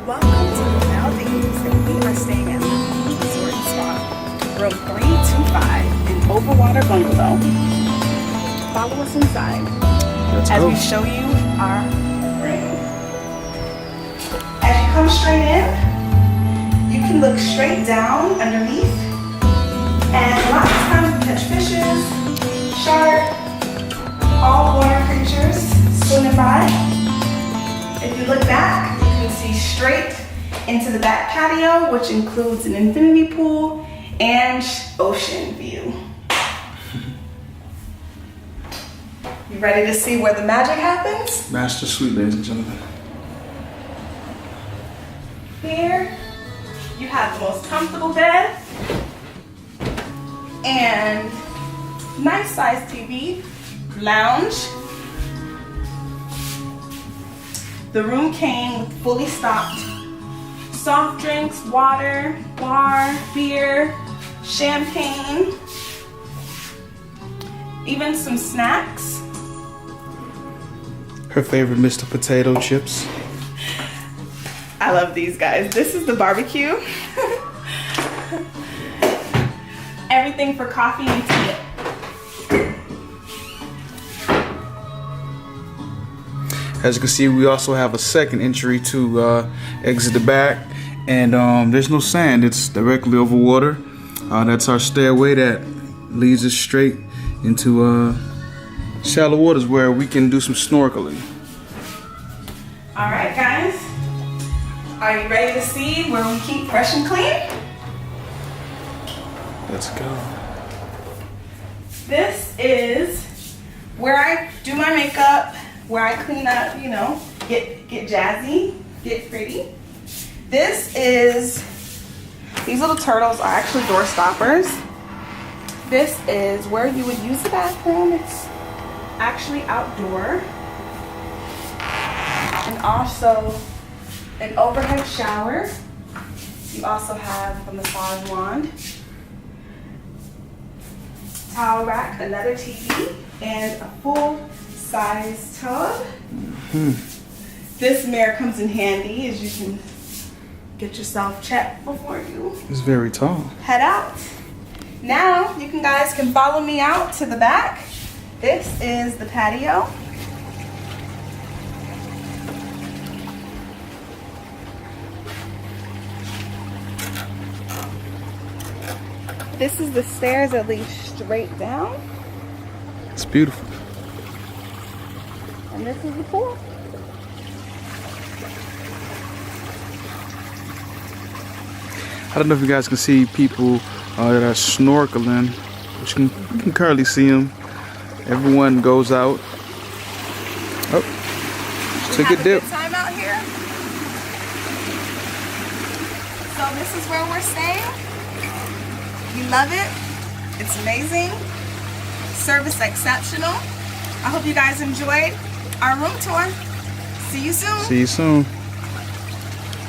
Welcome to the Maldives, and we are staying at Beach Resort and Spa, room 325 in Overwater Bungalow. Follow us inside as we show you our room. As you come straight in, you can look straight down underneath, and lots of times we catch fishes, shark, all water creatures swimming by. If you look back, you can see straight into the back patio, which includes an infinity pool and ocean view. You ready to see where the magic happens? Master suite, ladies and gentlemen. Here, you have the most comfortable bed and nice sized TV, lounge. The room came with fully stocked soft drinks, water, bar, beer, champagne, even some snacks. Her favorite Mr. Potato Chips. I love these guys. This is the barbecue. Everything for coffee and tea. As you can see, we also have a second entry to exit the back, and there's no sand. It's directly over water. That's our stairway that leads us straight into shallow waters where we can do some snorkeling. All right, guys. Are you ready to see where we keep fresh and clean? Let's go. This is where I do my makeup, where I clean up, you know, get jazzy, get pretty. This is, these little turtles are actually door stoppers. This is where you would use the bathroom. It's actually outdoor. And also an overhead shower. You also have a massage wand, towel rack, another TV, and a full-size tub. This mirror comes in handy as you can get yourself checked before you It's very tall. head out. Now you guys can follow me out to the back. This is the patio. This is the stairs that lead straight down. It's beautiful. And this is the pool. I don't know if you guys can see people that are snorkeling, but you can currently see them. Everyone goes out. Oh, just took a dip. Good time out here. So this is where we're staying. We love it. It's amazing. Service exceptional. I hope you guys enjoyed our room tour. See you soon. See you soon.